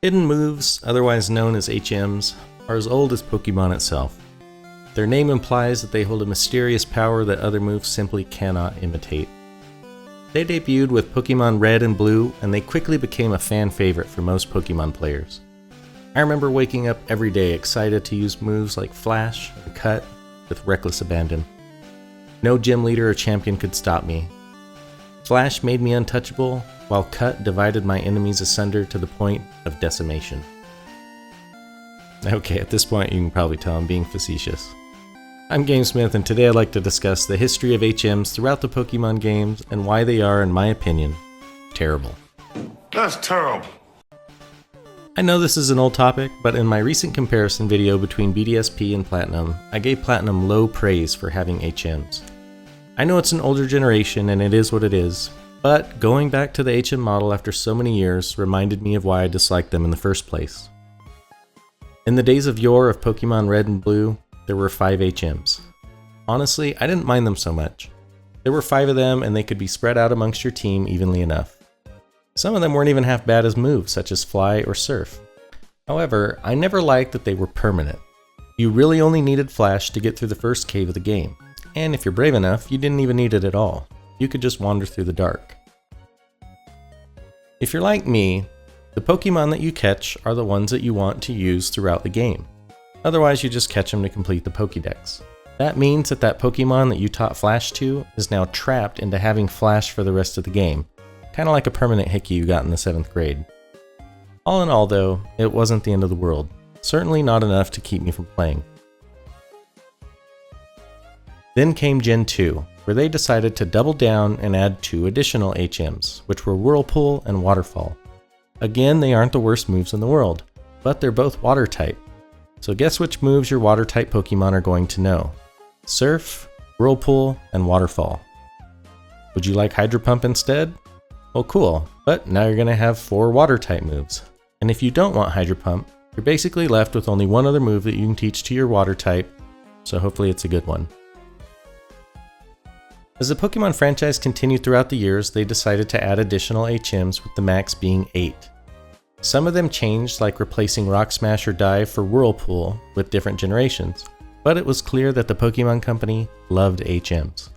Hidden moves, otherwise known as HMs, are as old as Pokemon itself. Their name implies that they hold a mysterious power that other moves simply cannot imitate. They debuted with Pokemon Red and Blue, and they quickly became a fan favorite for most Pokemon players. I remember waking up every day excited to use moves like Flash and Cut with reckless abandon. No gym leader or champion could stop me. Flash made me untouchable, while Cut divided my enemies asunder to the point of decimation. Okay, at this point you can probably tell I'm being facetious. I'm GameSmith, and today I'd like to discuss the history of HMs throughout the Pokemon games and why they are, in my opinion, terrible. That's terrible. I know this is an old topic, but in my recent comparison video between BDSP and Platinum, I gave Platinum low praise for having HMs. I know it's an older generation and it is what it is, but going back to the HM model after so many years reminded me of why I disliked them in the first place. In the days of yore of Pokemon Red and Blue, there were 5 HMs. Honestly, I didn't mind them so much. There were 5 of them and they could be spread out amongst your team evenly enough. Some of them weren't even half bad as moves, such as Fly or Surf. However, I never liked that they were permanent. You really only needed Flash to get through the first cave of the game, and if you're brave enough, you didn't even need it at all. You could just wander through the dark. If you're like me, the Pokemon that you catch are the ones that you want to use throughout the game. Otherwise, you just catch them to complete the Pokédex. That means that Pokemon that you taught Flash to is now trapped into having Flash for the rest of the game. Kinda like a permanent hickey you got in the 7th grade. All in all though, it wasn't the end of the world. Certainly not enough to keep me from playing. Then came Gen 2, where they decided to double down and add 2 additional HMs, which were Whirlpool and Waterfall. Again, they aren't the worst moves in the world, but they're both water type. So guess which moves your water type Pokemon are going to know? Surf, Whirlpool, and Waterfall. Would you like Hydro Pump instead? Well, cool, but now you're going to have 4 water type moves. And if you don't want Hydro Pump, you're basically left with only one other move that you can teach to your water type, so hopefully it's a good one. As the Pokemon franchise continued throughout the years, they decided to add additional HMs, with the max being 8. Some of them changed, like replacing Rock Smash or Dive for Whirlpool with different generations, but it was clear that the Pokemon Company loved HMs.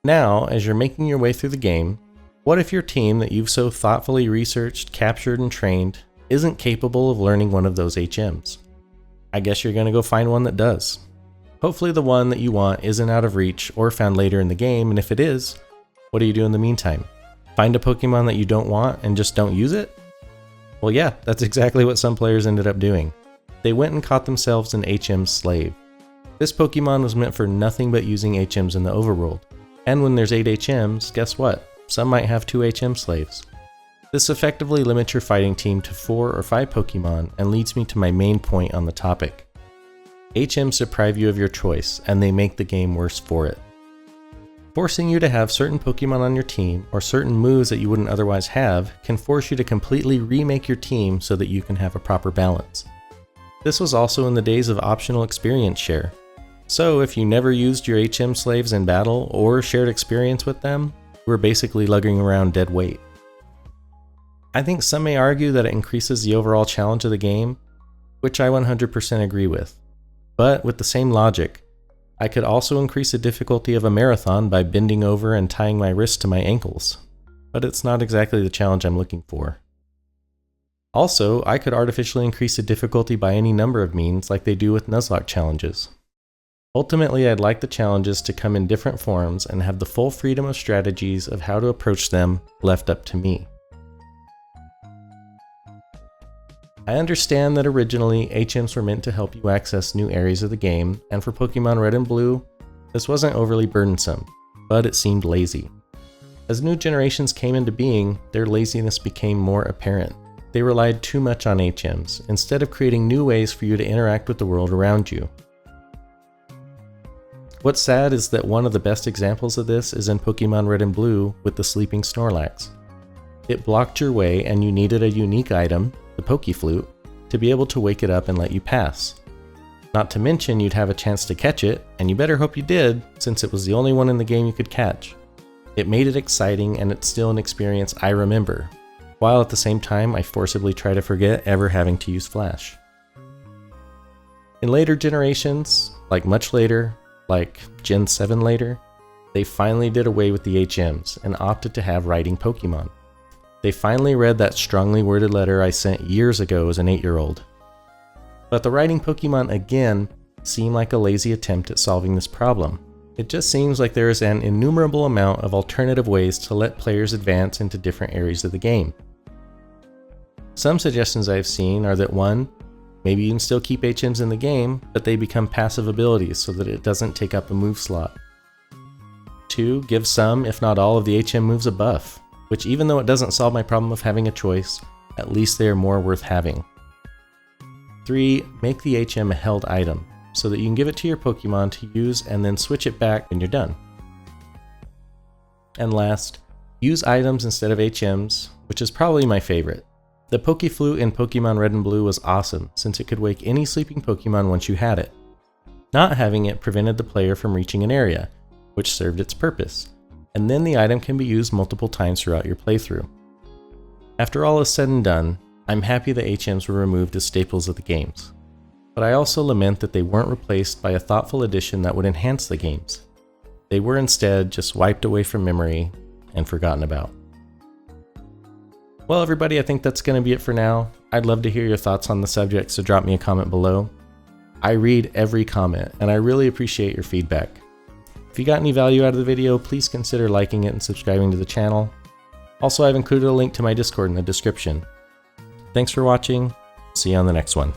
Now, as you're making your way through the game, what if your team that you've so thoughtfully researched, captured, and trained isn't capable of learning one of those HMs? I guess you're going to go find one that does. Hopefully the one that you want isn't out of reach or found later in the game, and if it is, what do you do in the meantime? Find a Pokemon that you don't want and just don't use it? Well yeah, that's exactly what some players ended up doing. They went and caught themselves an HM slave. This Pokemon was meant for nothing but using HMs in the overworld. And when there's 8 HMs, guess what? Some might have 2 HM slaves. This effectively limits your fighting team to 4 or 5 Pokemon and leads me to my main point on the topic. HMs deprive you of your choice, and they make the game worse for it. Forcing you to have certain Pokemon on your team, or certain moves that you wouldn't otherwise have, can force you to completely remake your team so that you can have a proper balance. This was also in the days of optional experience share. So if you never used your HM slaves in battle or shared experience with them, you were basically lugging around dead weight. I think some may argue that it increases the overall challenge of the game, which I 100% agree with. But with the same logic, I could also increase the difficulty of a marathon by bending over and tying my wrists to my ankles. But it's not exactly the challenge I'm looking for. Also, I could artificially increase the difficulty by any number of means like they do with Nuzlocke challenges. Ultimately, I'd like the challenges to come in different forms and have the full freedom of strategies of how to approach them left up to me. I understand that originally HMs were meant to help you access new areas of the game, and for Pokemon Red and Blue, this wasn't overly burdensome, but it seemed lazy. As new generations came into being, their laziness became more apparent. They relied too much on HMs, instead of creating new ways for you to interact with the world around you. What's sad is that one of the best examples of this is in Pokemon Red and Blue with the Sleeping Snorlax. It blocked your way and you needed a unique item, the Pokeflute, to be able to wake it up and let you pass. Not to mention you'd have a chance to catch it, and you better hope you did, since it was the only one in the game you could catch. It made it exciting, and it's still an experience I remember. while at the same time I forcibly try to forget ever having to use Flash. In later generations, like much later, like Gen 7 later, they finally did away with the HMs and opted to have writing Pokemon. They finally read that strongly worded letter I sent years ago as an 8-year-old. But the writing Pokemon again seem like a lazy attempt at solving this problem. It just seems like there is an innumerable amount of alternative ways to let players advance into different areas of the game. Some suggestions I've seen are that 1, maybe you can still keep HMs in the game, but they become passive abilities so that it doesn't take up a move slot. 2, give some, if not all, of the HM moves a buff, which even though it doesn't solve my problem of having a choice, at least they are more worth having. 3, make the HM a held item, so that you can give it to your Pokemon to use and then switch it back when you're done. And last, use items instead of HMs, which is probably my favorite. The Pokeflute in Pokemon Red and Blue was awesome, since it could wake any sleeping Pokemon once you had it. Not having it prevented the player from reaching an area, which served its purpose, and then the item can be used multiple times throughout your playthrough. After all is said and done, I'm happy the HMs were removed as staples of the games, but I also lament that they weren't replaced by a thoughtful addition that would enhance the games. They were instead just wiped away from memory and forgotten about. Well, everybody, I think that's going to be it for now. I'd love to hear your thoughts on the subject, so drop me a comment below. I read every comment, and I really appreciate your feedback. If you got any value out of the video, please consider liking it and subscribing to the channel. Also, I've included a link to my Discord in the description. Thanks for watching. See you on the next one.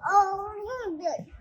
Oh, you're good.